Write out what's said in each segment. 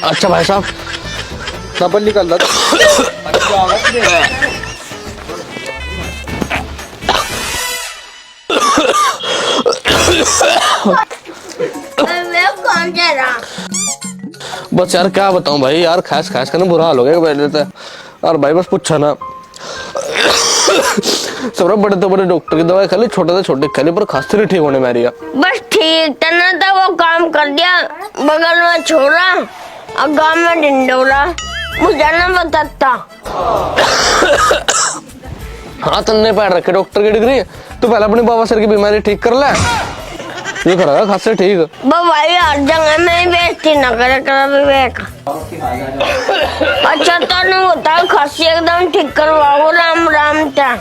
अच्छा भाई साहब डबल निकल रहा कौन जा रहा? बस यार क्या बताऊं भाई यार, खास खास करना बुरा हाल हो गया पहले तो। और भाई बस पूछा ना, सब बड़े तो बड़े डॉक्टर की दवाई खाली, छोटे से छोटे खाली, पर खांसी नहीं ठीक होने मेरी। बस ठीक करना था, वो काम कर दिया। बगल में छोरा और गांव में डिंडोरा, मुझे ना बताता। हाँ तन्ने पैर रखे डॉक्टर की डिग्री, तू पहले अपनी बाबा सर की बीमारी ठीक कर ले, ये करेगा खांसी ठीक। भाई हर जगह में बेइज्जती न करे कर विवेक। अच्छा तो नहीं होता, खांसी एकदम ठीक करवाओ, राम राम था।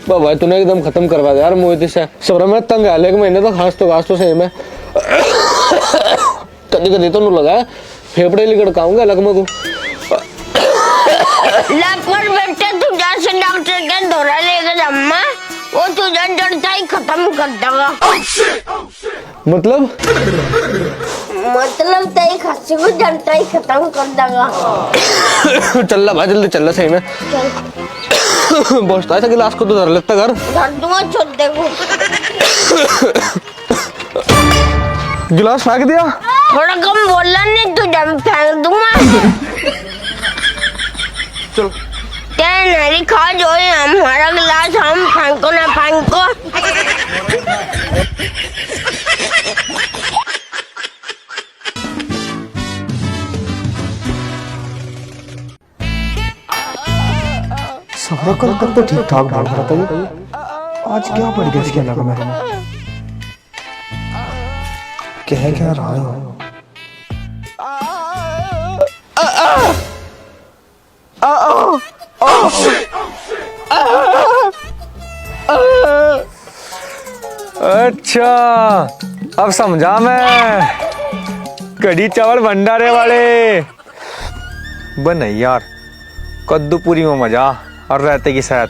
भाई तूने एकदम खत्म करवा दिया यार मोहित से। सब में तंग आया, एक महीने तो खास तो सही में। कभी कभी तो नहीं लगा फेफड़े लिगड़काऊंगा अलग में को। लपट बेटे तू जैसे डॉक्टर के दौरा लेकर जम्मा, वो तुझे जड़ता ही खत्म कर देगा। मतलब तेरी खांसी को जड़ता ही खत्म कर देगा। चल भाई जल्दी चल सही में। पहुंचता है गिलास को तो धर लेता घर धर दूंगा छोटे को। गिलास फेंक दिया। थोड़ा कम बोलना, नहीं तुझे फेंक दूंगा। चलो क्या नहीं खा जो हमारा गिलास, हम फेंको ना फेंको। सारा कल तक तो ठीक ठाक भाग रहा था ये, आज क्या पड़ गया इसके अलग में? क्या रहा है? अच्छा अब समझा मैं, कढ़ी चावल भंडारे वाले बन यार, कद्दू पूरी में मजा और रहते की साथ।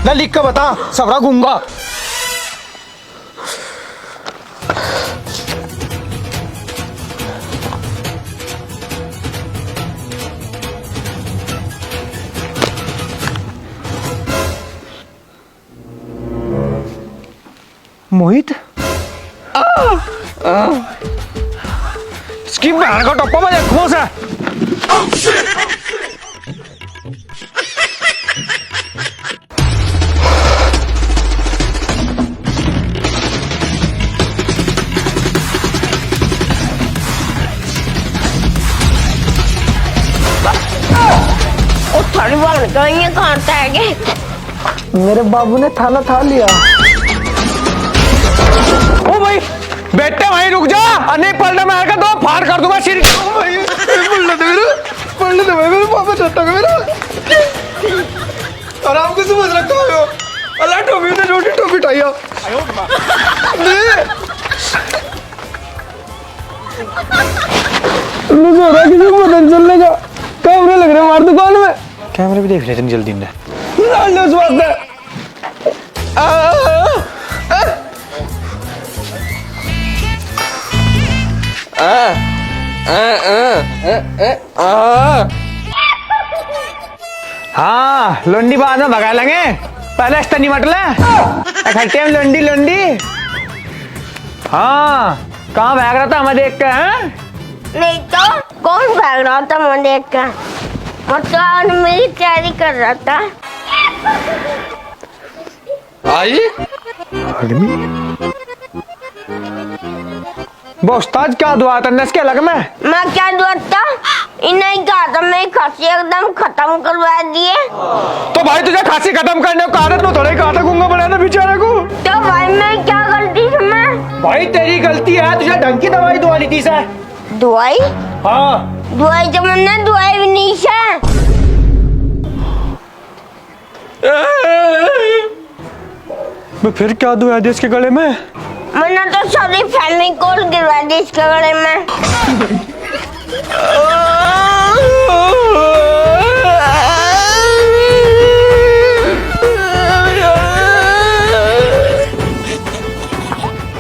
ना लिख के बता, सबरा घूंगा। मोहित इसकी बहन का टप्पा में देखो से। थोड़ी बार कहीं कहाँ है? मेरे बाबू ने थाना था लिया। ओ भाई बेटे वहीं रुक जा, नहीं पलटा मैं आकर दो फाड़ कर दूंगा सिर। पढ़ ले मेरे पापा चट्टा का मेरा आराम से समझ रखा हो। अल्लाह टोपी ने रोटी टोपी टाइया। किसी को पता चलने का, कैमरे लग रहे मार दुकान में। कैमरे भी देख लेते हैं जल्दी ने। हाँ लुंडी बाद में भगा लेंगे, पहले इस्ता नहीं मट ले खट्टे में लुंडी लुंडी। हाँ कहाँ भाग रहा था हमें देख के? हैं नहीं तो कौन भाग रहा था मैं देख कर? मतलब मेरी तैयारी कर रहा था। आई बोस्ताज क्या दुआ था इसके अलग में? मैं क्या दुआ था? इन्हें कहा था मैं खांसी एकदम खत्म करवा दिए। तो भाई तुझे खांसी खत्म करने को आदत में थोड़ा ही काटा गूंगा बनाना बेचारे को। तो भाई मैं क्या गलती थी? मैं भाई तेरी गलती है, तुझे ढंग की दवाई दुआनी थी सर। दवाई? हाँ दवाई तो मैंने दवाई भी नहीं है। मैं फिर क्या दूं याद इसके गले में? मैंने तो सारी फेविकोल गिरवा दी इसके गले में।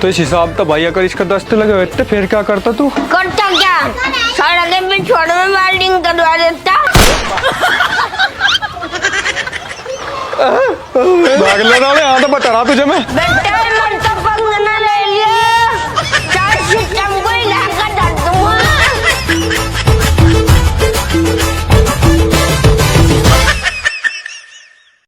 तो इस हिसाब तो भाई अगर इसका दस्ते लगे हुए थे फिर क्या करता तू? करता क्या, सड़क के पिछोड़ में वेल्डिंग करवा देता। भाग ले रहा हूँ, यहाँ तो बता रहा तुझे मैं। बेटा